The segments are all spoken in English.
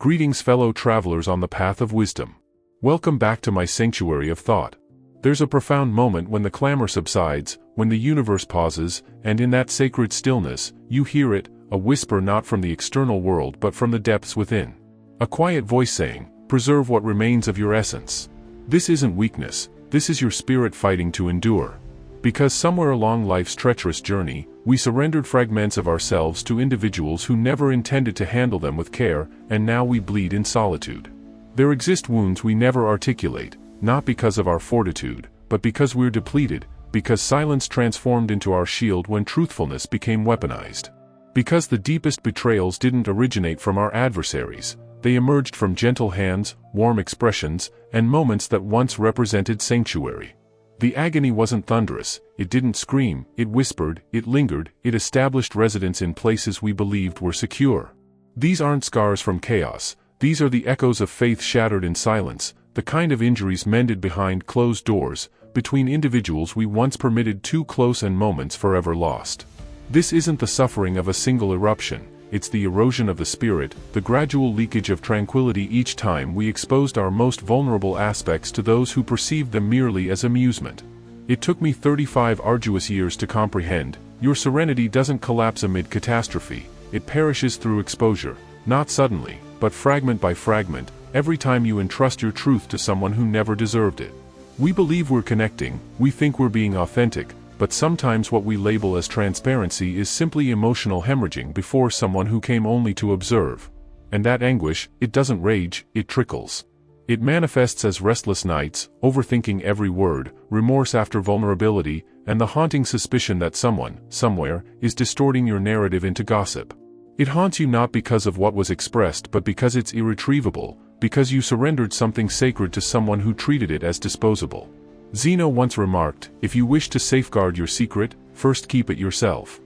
Greetings, fellow travelers on the path of wisdom. Welcome back to my sanctuary of thought. There's a profound moment when the clamor subsides, when the universe pauses, and in that sacred stillness, you hear it, a whisper not from the external world but from the depths within. A quiet voice saying, "Preserve what remains of your essence." This isn't weakness, this is your spirit fighting to endure. Because somewhere along life's treacherous journey, we surrendered fragments of ourselves to individuals who never intended to handle them with care, and now we bleed in solitude. There exist wounds we never articulate, not because of our fortitude, but because we're depleted, because silence transformed into our shield when truthfulness became weaponized. Because the deepest betrayals didn't originate from our adversaries, they emerged from gentle hands, warm expressions, and moments that once represented sanctuary. The agony wasn't thunderous, it didn't scream, it whispered, it lingered, it established residence in places we believed were secure. These aren't scars from chaos, these are the echoes of faith shattered in silence, the kind of injuries mended behind closed doors, between individuals we once permitted too close and moments forever lost. This isn't the suffering of a single eruption, it's the erosion of the spirit, the gradual leakage of tranquility each time we exposed our most vulnerable aspects to those who perceived them merely as amusement. It took me 35 arduous years to comprehend, your serenity doesn't collapse amid catastrophe, it perishes through exposure, not suddenly, but fragment by fragment, every time you entrust your truth to someone who never deserved it. We believe we're connecting, we think we're being authentic, but sometimes what we label as transparency is simply emotional hemorrhaging before someone who came only to observe. And that anguish, it doesn't rage, it trickles. It manifests as restless nights, overthinking every word, remorse after vulnerability, and the haunting suspicion that someone, somewhere, is distorting your narrative into gossip. It haunts you not because of what was expressed but because it's irretrievable, because you surrendered something sacred to someone who treated it as disposable. Zeno once remarked, "If you wish to safeguard your secret, first keep it yourself."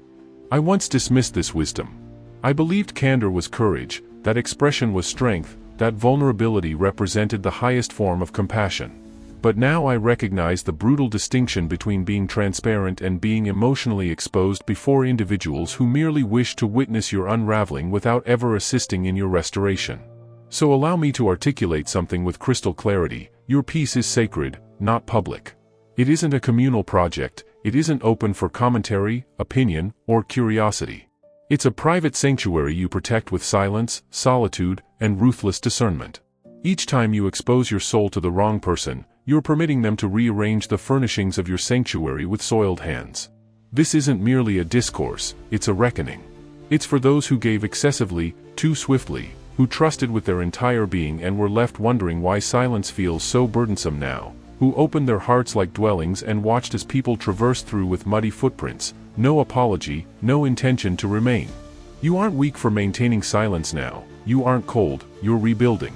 I once dismissed this wisdom. I believed candor was courage, that expression was strength, that vulnerability represented the highest form of compassion. But now I recognize the brutal distinction between being transparent and being emotionally exposed before individuals who merely wish to witness your unraveling without ever assisting in your restoration. So allow me to articulate something with crystal clarity. Your peace is sacred, not public. It isn't a communal project, it isn't open for commentary, opinion, or curiosity. It's a private sanctuary you protect with silence, solitude, and ruthless discernment. Each time you expose your soul to the wrong person, you're permitting them to rearrange the furnishings of your sanctuary with soiled hands. This isn't merely a discourse, it's a reckoning. It's for those who gave excessively, too swiftly, who trusted with their entire being and were left wondering why silence feels so burdensome now, who opened their hearts like dwellings and watched as people traversed through with muddy footprints, no apology, no intention to remain. You aren't weak for maintaining silence now, you aren't cold, you're rebuilding.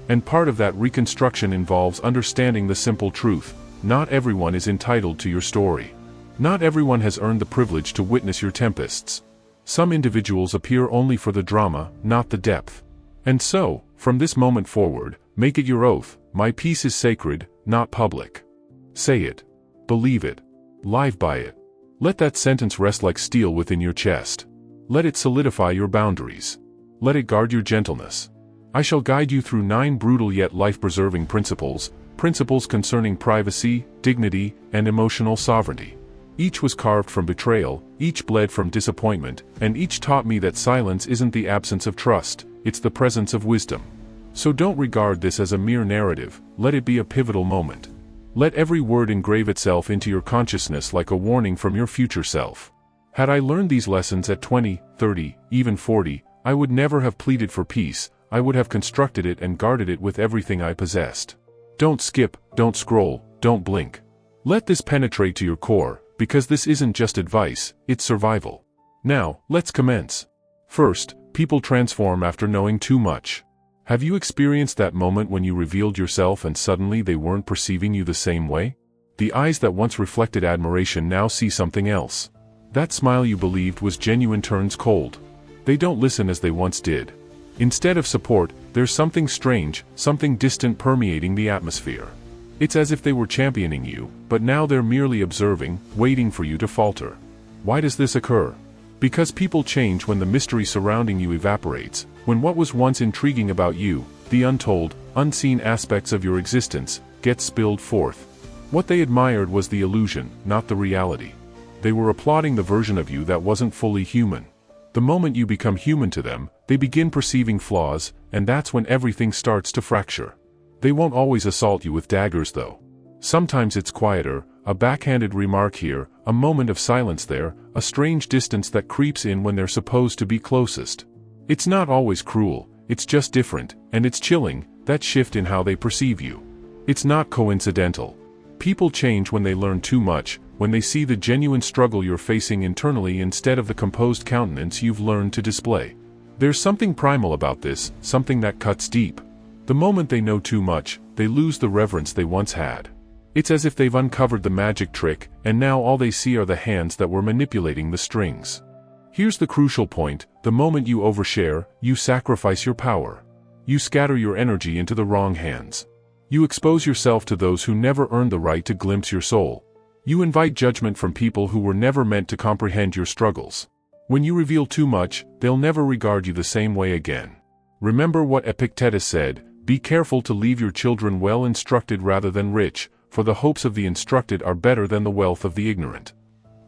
And part of that reconstruction involves understanding the simple truth: not everyone is entitled to your story. Not everyone has earned the privilege to witness your tempests. Some individuals appear only for the drama, not the depth. And so, from this moment forward, make it your oath: my peace is sacred, not public. Say it. Believe it. Live by it. Let that sentence rest like steel within your chest. Let it solidify your boundaries. Let it guard your gentleness. I shall guide you through 9 brutal yet life-preserving principles concerning privacy, dignity, and emotional sovereignty. Each was carved from betrayal, each bled from disappointment, and each taught me that silence isn't the absence of trust, it's the presence of wisdom. So don't regard this as a mere narrative, let it be a pivotal moment. Let every word engrave itself into your consciousness like a warning from your future self. Had I learned these lessons at 20, 30, even 40, I would never have pleaded for peace, I would have constructed it and guarded it with everything I possessed. Don't skip, don't scroll, don't blink. Let this penetrate to your core, because this isn't just advice, it's survival. Now, let's commence. First, people transform after knowing too much. Have you experienced that moment when you revealed yourself and suddenly they weren't perceiving you the same way? The eyes that once reflected admiration now see something else. That smile you believed was genuine turns cold. They don't listen as they once did. Instead of support, there's something strange, something distant permeating the atmosphere. It's as if they were championing you, but now they're merely observing, waiting for you to falter. Why does this occur? Because people change when the mystery surrounding you evaporates, when what was once intriguing about you, the untold, unseen aspects of your existence, get spilled forth. What they admired was the illusion, not the reality. They were applauding the version of you that wasn't fully human. The moment you become human to them, they begin perceiving flaws, and that's when everything starts to fracture. They won't always assault you with daggers though. Sometimes it's quieter, a backhanded remark here, a moment of silence there, a strange distance that creeps in when they're supposed to be closest. It's not always cruel, it's just different, and it's chilling, that shift in how they perceive you. It's not coincidental. People change when they learn too much, when they see the genuine struggle you're facing internally instead of the composed countenance you've learned to display. There's something primal about this, something that cuts deep. The moment they know too much, they lose the reverence they once had. It's as if they've uncovered the magic trick, and now all they see are the hands that were manipulating the strings. Here's the crucial point: the moment you overshare, you sacrifice your power. You scatter your energy into the wrong hands. You expose yourself to those who never earned the right to glimpse your soul. You invite judgment from people who were never meant to comprehend your struggles. When you reveal too much, they'll never regard you the same way again. Remember what Epictetus said: be careful to leave your children well instructed rather than rich, for the hopes of the instructed are better than the wealth of the ignorant.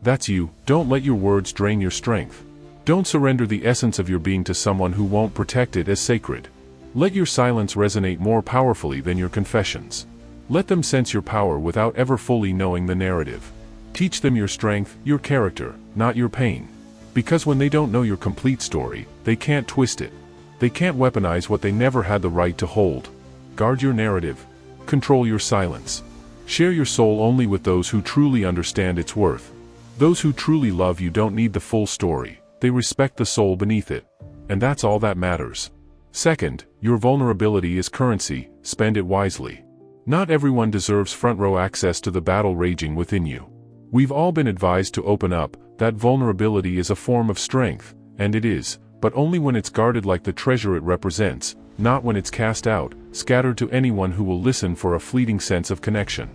That's you. Don't let your words drain your strength. Don't surrender the essence of your being to someone who won't protect it as sacred. Let your silence resonate more powerfully than your confessions. Let them sense your power without ever fully knowing the narrative. Teach them your strength, your character, not your pain. Because when they don't know your complete story, they can't twist it. They can't weaponize what they never had the right to hold. Guard your narrative. Control your silence. Share your soul only with those who truly understand its worth. Those who truly love you don't need the full story, they respect the soul beneath it. And that's all that matters. Second, your vulnerability is currency, spend it wisely. Not everyone deserves front row access to the battle raging within you. We've all been advised to open up, that vulnerability is a form of strength, and it is, but only when it's guarded like the treasure it represents, not when it's cast out, scattered to anyone who will listen for a fleeting sense of connection.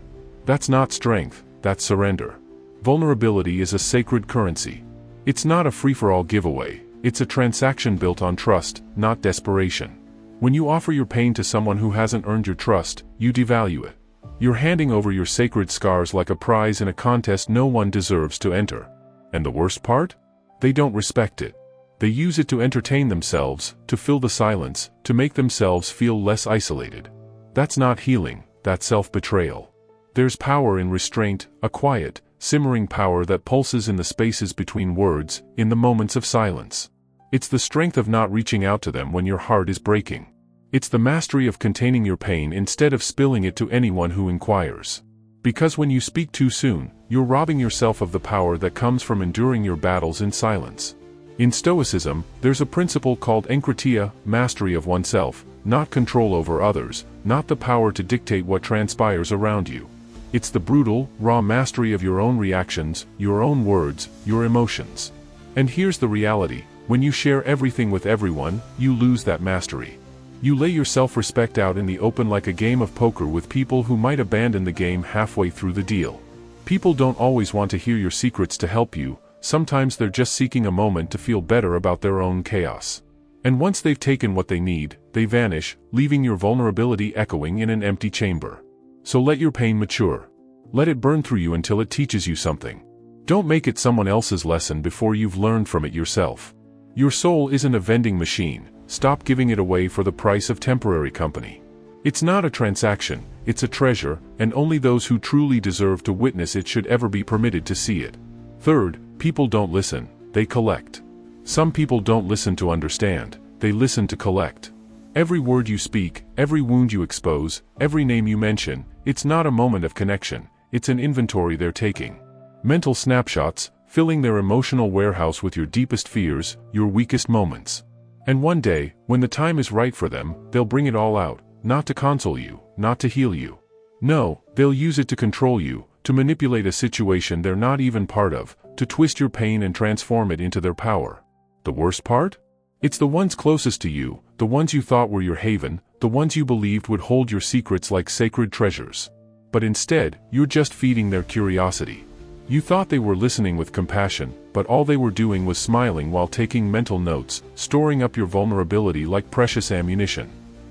That's not strength, that's surrender. Vulnerability is a sacred currency. It's not a free-for-all giveaway, it's a transaction built on trust, not desperation. When you offer your pain to someone who hasn't earned your trust, you devalue it. You're handing over your sacred scars like a prize in a contest no one deserves to enter. And the worst part? They don't respect it. They use it to entertain themselves, to fill the silence, to make themselves feel less isolated. That's not healing, that's self-betrayal. There's power in restraint, a quiet, simmering power that pulses in the spaces between words, in the moments of silence. It's the strength of not reaching out to them when your heart is breaking. It's the mastery of containing your pain instead of spilling it to anyone who inquires. Because when you speak too soon, you're robbing yourself of the power that comes from enduring your battles in silence. In Stoicism, there's a principle called enkratia, mastery of oneself, not control over others, not the power to dictate what transpires around you. It's the brutal, raw mastery of your own reactions, your own words, your emotions. And here's the reality: when you share everything with everyone, you lose that mastery. You lay your self-respect out in the open like a game of poker with people who might abandon the game halfway through the deal. People don't always want to hear your secrets to help you, sometimes they're just seeking a moment to feel better about their own chaos. And once they've taken what they need, they vanish, leaving your vulnerability echoing in an empty chamber. So let your pain mature. Let it burn through you until it teaches you something. Don't make it someone else's lesson before you've learned from it yourself. Your soul isn't a vending machine. Stop giving it away for the price of temporary company. It's not a transaction, it's a treasure, and only those who truly deserve to witness it should ever be permitted to see it. Third, people don't listen, they collect. Some people don't listen to understand, they listen to collect. Every word you speak, every wound you expose, every name you mention, it's not a moment of connection, it's an inventory they're taking. Mental snapshots, filling their emotional warehouse with your deepest fears, your weakest moments. And one day, when the time is right for them, they'll bring it all out, not to console you, not to heal you. No, they'll use it to control you, to manipulate a situation they're not even part of, to twist your pain and transform it into their power. The worst part? It's the ones closest to you, the ones you thought were your haven, the ones you believed would hold your secrets like sacred treasures. But instead, you're just feeding their curiosity. You thought they were listening with compassion, but all they were doing was smiling while taking mental notes, storing up your vulnerability like precious ammunition.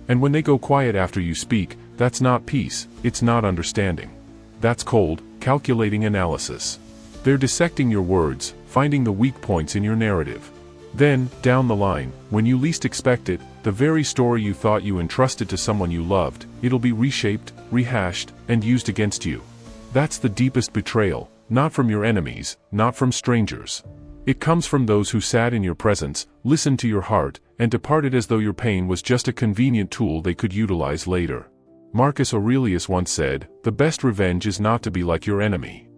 And when they go quiet after you speak, that's not peace, it's not understanding. That's cold, calculating analysis. They're dissecting your words, finding the weak points in your narrative. Then, down the line, when you least expect it, the very story you thought you entrusted to someone you loved, it'll be reshaped, rehashed, and used against you. That's the deepest betrayal, not from your enemies, not from strangers. It comes from those who sat in your presence, listened to your heart, and departed as though your pain was just a convenient tool they could utilize later. Marcus Aurelius once said, "The best revenge is not to be like your enemy."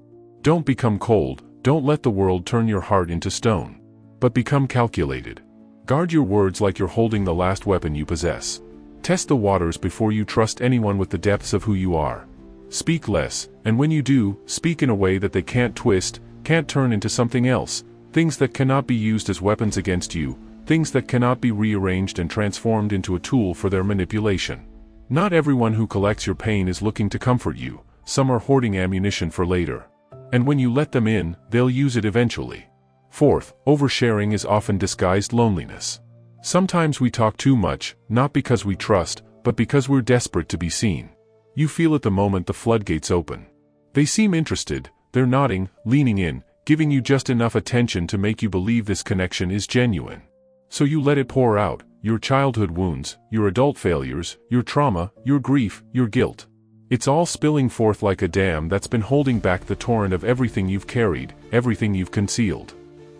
Don't become cold, don't let the world turn your heart into stone. But become calculated. Guard your words like you're holding the last weapon you possess. Test the waters before you trust anyone with the depths of who you are. Speak less, and when you do, speak in a way that they can't twist, can't turn into something else, things that cannot be used as weapons against you, things that cannot be rearranged and transformed into a tool for their manipulation. Not everyone who collects your pain is looking to comfort you, some are hoarding ammunition for later. And when you let them in, they'll use it eventually. Fourth, oversharing is often disguised loneliness. Sometimes we talk too much, not because we trust, but because we're desperate to be seen. You feel at the moment the floodgates open. They seem interested, they're nodding, leaning in, giving you just enough attention to make you believe this connection is genuine. So you let it pour out, your childhood wounds, your adult failures, your trauma, your grief, your guilt. It's all spilling forth like a dam that's been holding back the torrent of everything you've carried, everything you've concealed.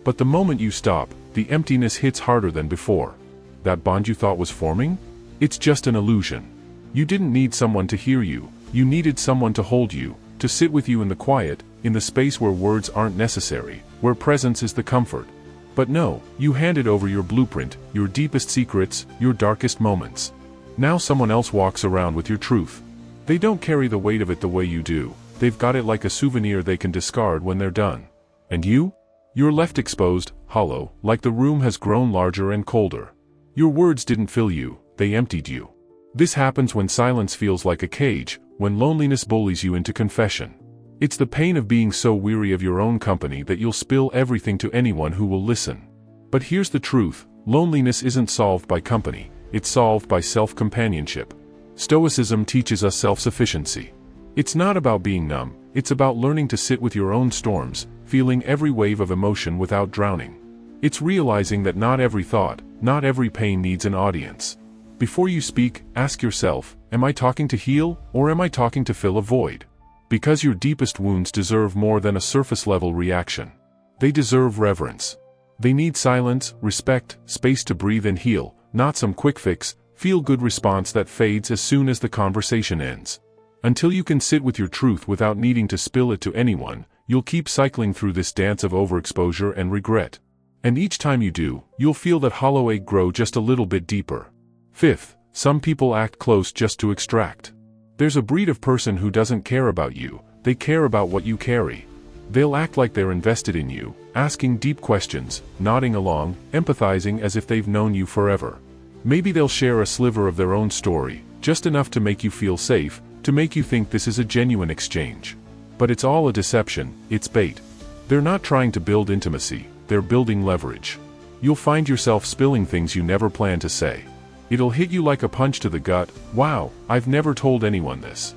But the moment you stop, the emptiness hits harder than before. That bond you thought was forming? It's just an illusion. You didn't need someone to hear you, you needed someone to hold you, to sit with you in the quiet, in the space where words aren't necessary, where presence is the comfort. But no, you handed over your blueprint, your deepest secrets, your darkest moments. Now someone else walks around with your truth. They don't carry the weight of it the way you do, they've got it like a souvenir they can discard when they're done. And you? You're left exposed, hollow, like the room has grown larger and colder. Your words didn't fill you, they emptied you. This happens when silence feels like a cage, when loneliness bullies you into confession. It's the pain of being so weary of your own company that you'll spill everything to anyone who will listen. But here's the truth, loneliness isn't solved by company, it's solved by self-companionship. Stoicism teaches us self-sufficiency. It's not about being numb, it's about learning to sit with your own storms, feeling every wave of emotion without drowning. It's realizing that not every thought, not every pain needs an audience. Before you speak, ask yourself, am I talking to heal, or am I talking to fill a void? Because your deepest wounds deserve more than a surface-level reaction. They deserve reverence. They need silence, respect, space to breathe and heal, not some quick fix, feel-good response that fades as soon as the conversation ends. Until you can sit with your truth without needing to spill it to anyone, you'll keep cycling through this dance of overexposure and regret. And each time you do, you'll feel that hollow ache grow just a little bit deeper. Fifth, some people act close just to extract. There's a breed of person who doesn't care about you, they care about what you carry. They'll act like they're invested in you, asking deep questions, nodding along, empathizing as if they've known you forever. Maybe they'll share a sliver of their own story, just enough to make you feel safe, to make you think this is a genuine exchange. But it's all a deception, it's bait. They're not trying to build intimacy, they're building leverage. You'll find yourself spilling things you never planned to say. It'll hit you like a punch to the gut, wow, I've never told anyone this.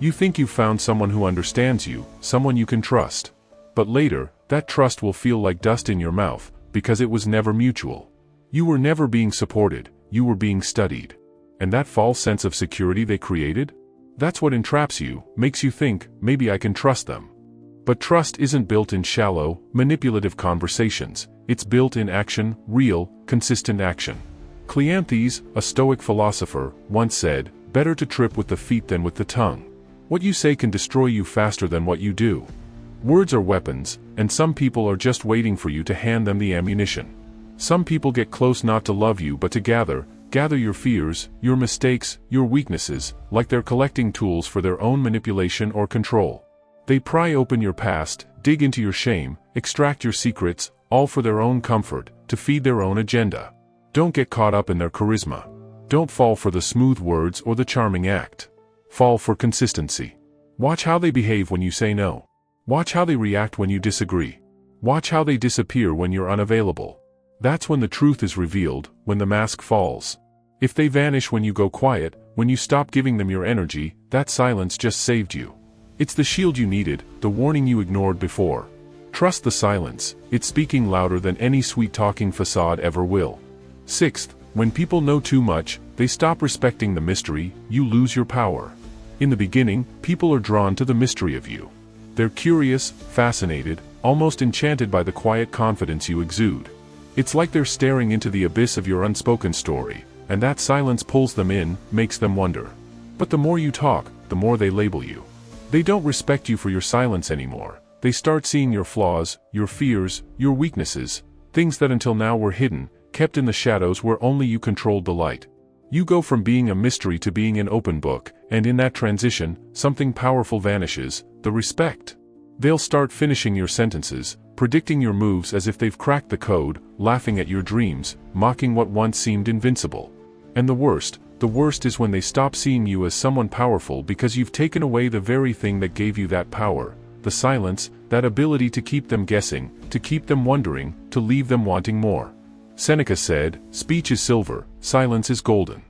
You think you've found someone who understands you, someone you can trust. But later, that trust will feel like dust in your mouth, because it was never mutual. You were never being supported, you were being studied. And that false sense of security they created? That's what entraps you, makes you think, maybe I can trust them. But trust isn't built in shallow, manipulative conversations, it's built in action, real, consistent action. Cleanthes, a Stoic philosopher, once said, "Better to trip with the feet than with the tongue." What you say can destroy you faster than what you do. Words are weapons, and some people are just waiting for you to hand them the ammunition. Some people get close not to love you but to gather your fears, your mistakes, your weaknesses, like they're collecting tools for their own manipulation or control. They pry open your past, dig into your shame, extract your secrets, all for their own comfort, to feed their own agenda. Don't get caught up in their charisma. Don't fall for the smooth words or the charming act. Fall for consistency. Watch how they behave when you say no. Watch how they react when you disagree. Watch how they disappear when you're unavailable. That's when the truth is revealed, when the mask falls. If they vanish when you go quiet, when you stop giving them your energy, that silence just saved you. It's the shield you needed, the warning you ignored before. Trust the silence, it's speaking louder than any sweet-talking facade ever will. Sixth, when people know too much, they stop respecting the mystery, you lose your power. In the beginning, people are drawn to the mystery of you. They're curious, fascinated, almost enchanted by the quiet confidence you exude. It's like they're staring into the abyss of your unspoken story, and that silence pulls them in, makes them wonder. But the more you talk, the more they label you. They don't respect you for your silence anymore. They start seeing your flaws, your fears, your weaknesses, things that until now were hidden, kept in the shadows where only you controlled the light. You go from being a mystery to being an open book, and in that transition, something powerful vanishes, the respect. They'll start finishing your sentences, predicting your moves as if they've cracked the code, laughing at your dreams, mocking what once seemed invincible. And the worst is when they stop seeing you as someone powerful because you've taken away the very thing that gave you that power, the silence, that ability to keep them guessing, to keep them wondering, to leave them wanting more. Seneca said, "Speech is silver, silence is golden."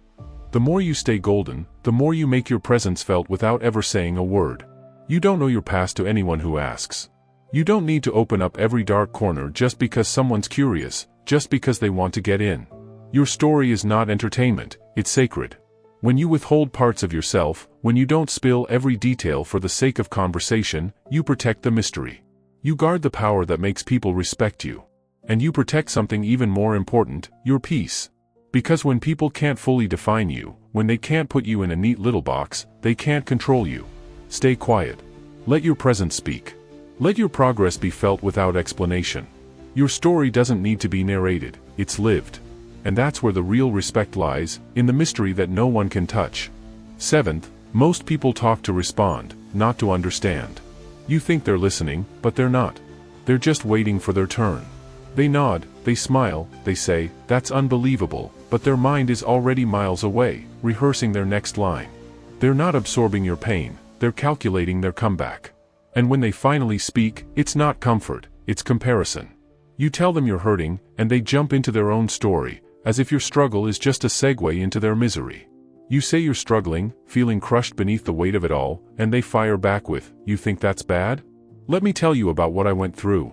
The more you stay golden, the more you make your presence felt without ever saying a word. You don't know your past to anyone who asks. You don't need to open up every dark corner just because someone's curious, just because they want to get in. Your story is not entertainment, it's sacred. When you withhold parts of yourself, when you don't spill every detail for the sake of conversation, you protect the mystery. You guard the power that makes people respect you. And you protect something even more important, your peace. Because when people can't fully define you, when they can't put you in a neat little box, they can't control you. Stay quiet. Let your presence speak. Let your progress be felt without explanation. Your story doesn't need to be narrated, it's lived. And that's where the real respect lies, in the mystery that no one can touch. Seventh, most people talk to respond, not to understand. You think they're listening, but they're not. They're just waiting for their turn. They nod, they smile, they say, "That's unbelievable," but their mind is already miles away, rehearsing their next line. They're not absorbing your pain, they're calculating their comeback. And when they finally speak, it's not comfort, it's comparison. You tell them you're hurting, and they jump into their own story, as if your struggle is just a segue into their misery. You say you're struggling, feeling crushed beneath the weight of it all, and they fire back with, "You think that's bad? Let me tell you about what I went through."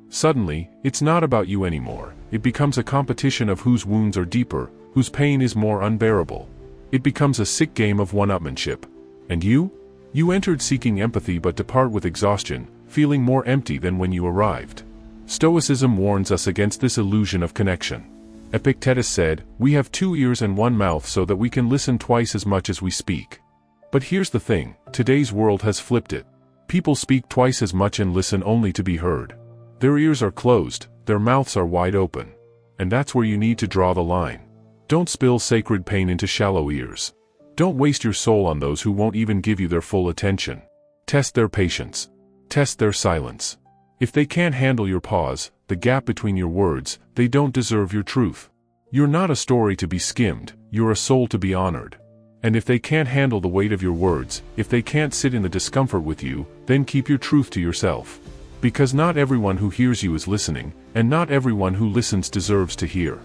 Suddenly, it's not about you anymore. It becomes a competition of whose wounds are deeper, whose pain is more unbearable. It becomes a sick game of one-upmanship. And you? You entered seeking empathy but depart with exhaustion, feeling more empty than when you arrived. Stoicism warns us against this illusion of connection. Epictetus said, "We have 2 ears and 1 mouth so that we can listen twice as much as we speak." But here's the thing, today's world has flipped it. People speak twice as much and listen only to be heard. Their ears are closed, their mouths are wide open. And that's where you need to draw the line. Don't spill sacred pain into shallow ears. Don't waste your soul on those who won't even give you their full attention. Test their patience. Test their silence. If they can't handle your pause, the gap between your words, they don't deserve your truth. You're not a story to be skimmed, you're a soul to be honored. And if they can't handle the weight of your words, if they can't sit in the discomfort with you, then keep your truth to yourself. Because not everyone who hears you is listening, and not everyone who listens deserves to hear.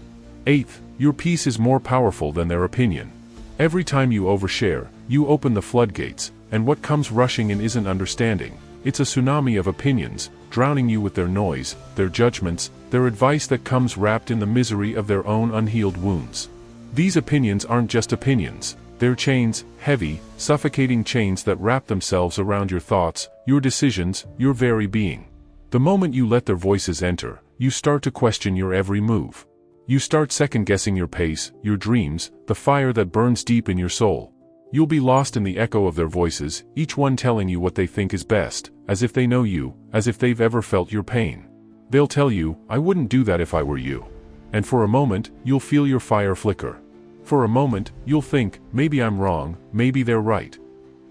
Eighth, your peace is more powerful than their opinion. Every time you overshare, you open the floodgates, and what comes rushing in isn't understanding. It's a tsunami of opinions, drowning you with their noise, their judgments, their advice that comes wrapped in the misery of their own unhealed wounds. These opinions aren't just opinions. They're chains, heavy, suffocating chains that wrap themselves around your thoughts, your decisions, your very being. The moment you let their voices enter, you start to question your every move. You start second-guessing your pace, your dreams, the fire that burns deep in your soul. You'll be lost in the echo of their voices, each one telling you what they think is best, as if they know you, as if they've ever felt your pain. They'll tell you, "I wouldn't do that if I were you." And for a moment, you'll feel your fire flicker. For a moment, you'll think, maybe I'm wrong, maybe they're right.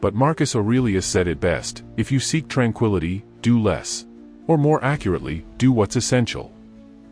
But Marcus Aurelius said it best, if you seek tranquility, do less. Or more accurately, do what's essential.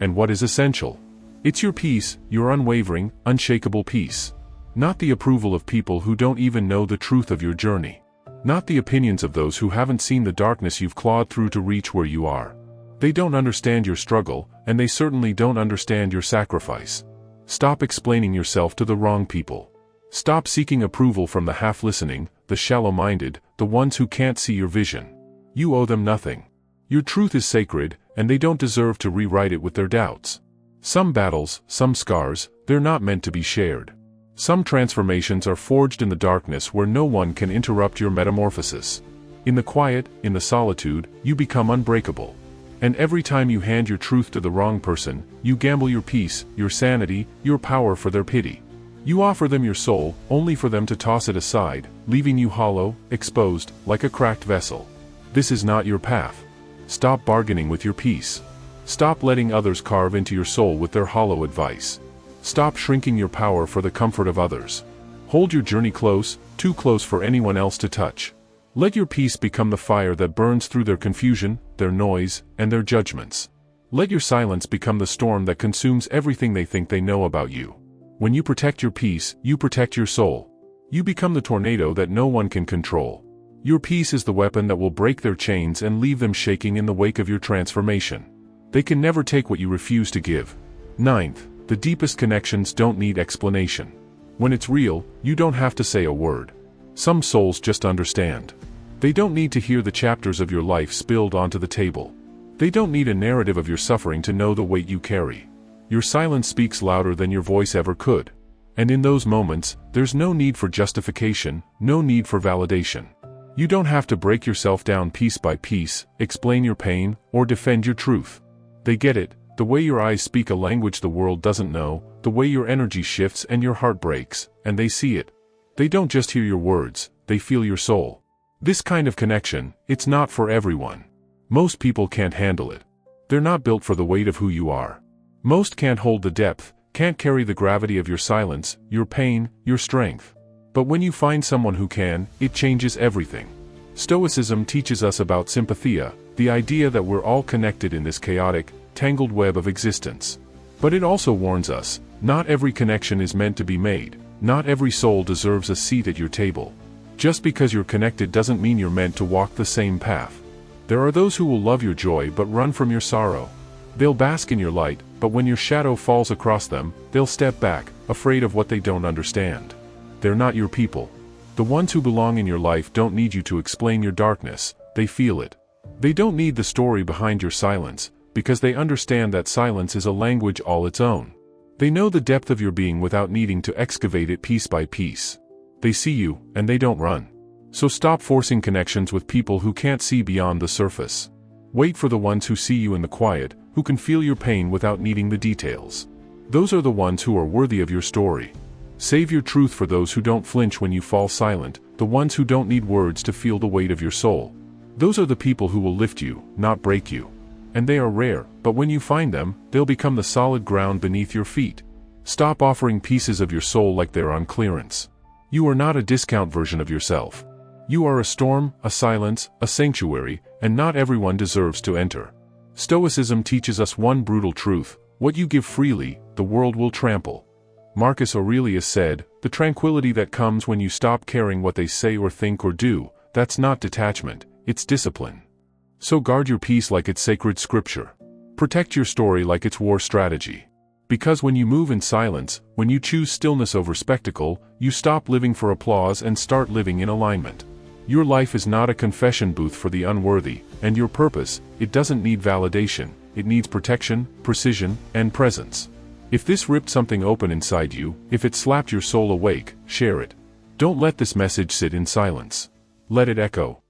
And what is essential? It's your peace, your unwavering, unshakable peace. Not the approval of people who don't even know the truth of your journey. not the opinions of those who haven't seen the darkness you've clawed through to reach where you are. They don't understand your struggle, and they certainly don't understand your sacrifice. Stop explaining yourself to the wrong people. Stop seeking approval from the half-listening, the shallow-minded, the ones who can't see your vision. You owe them nothing. Your truth is sacred, and they don't deserve to rewrite it with their doubts. Some battles, some scars, they're not meant to be shared. Some transformations are forged in the darkness where no one can interrupt your metamorphosis. In the quiet, in the solitude, you become unbreakable. And every time you hand your truth to the wrong person, you gamble your peace, your sanity, your power for their pity. You offer them your soul, only for them to toss it aside, leaving you hollow, exposed, like a cracked vessel. This is not your path. Stop bargaining with your peace. Stop letting others carve into your soul with their hollow advice. Stop shrinking your power for the comfort of others. Hold your journey close, too close for anyone else to touch. Let your peace become the fire that burns through their confusion, their noise, and their judgments. Let your silence become the storm that consumes everything they think they know about you. When you protect your peace, you protect your soul. You become the tornado that no one can control. Your peace is the weapon that will break their chains and leave them shaking in the wake of your transformation. They can never take what you refuse to give. 9th, the deepest connections don't need explanation. When it's real, you don't have to say a word. Some souls just understand. They don't need to hear the chapters of your life spilled onto the table. They don't need a narrative of your suffering to know the weight you carry. Your silence speaks louder than your voice ever could. And in those moments, there's no need for justification, no need for validation. You don't have to break yourself down piece by piece, explain your pain, or defend your truth. They get it, the way your eyes speak a language the world doesn't know, the way your energy shifts and your heart breaks, and they see it. They don't just hear your words, they feel your soul. This kind of connection, it's not for everyone. Most people can't handle it. They're not built for the weight of who you are. Most can't hold the depth, can't carry the gravity of your silence, your pain, your strength. But when you find someone who can, it changes everything. Stoicism teaches us about sympathia, the idea that we're all connected in this chaotic, tangled web of existence. But it also warns us, not every connection is meant to be made, not every soul deserves a seat at your table. Just because you're connected doesn't mean you're meant to walk the same path. There are those who will love your joy but run from your sorrow. They'll bask in your light, but when your shadow falls across them, they'll step back, afraid of what they don't understand. They're not your people. The ones who belong in your life don't need you to explain your darkness, they feel it. They don't need the story behind your silence, because they understand that silence is a language all its own. They know the depth of your being without needing to excavate it piece by piece. They see you, and they don't run. So stop forcing connections with people who can't see beyond the surface. Wait for the ones who see you in the quiet, who can feel your pain without needing the details. Those are the ones who are worthy of your story. Save your truth for those who don't flinch when you fall silent, the ones who don't need words to feel the weight of your soul. Those are the people who will lift you, not break you. And they are rare, but when you find them, they'll become the solid ground beneath your feet. Stop offering pieces of your soul like they're on clearance. You are not a discount version of yourself. You are a storm, a silence, a sanctuary, and not everyone deserves to enter. Stoicism teaches us one brutal truth: what you give freely, the world will trample. Marcus Aurelius said, "The tranquility that comes when you stop caring what they say or think or do, that's not detachment, it's discipline." So guard your peace like it's sacred scripture. Protect your story like it's war strategy. Because when you move in silence, when you choose stillness over spectacle, you stop living for applause and start living in alignment. Your life is not a confession booth for the unworthy, and your purpose, it doesn't need validation, it needs protection, precision, and presence. If this ripped something open inside you, if it slapped your soul awake, share it. Don't let this message sit in silence. Let it echo.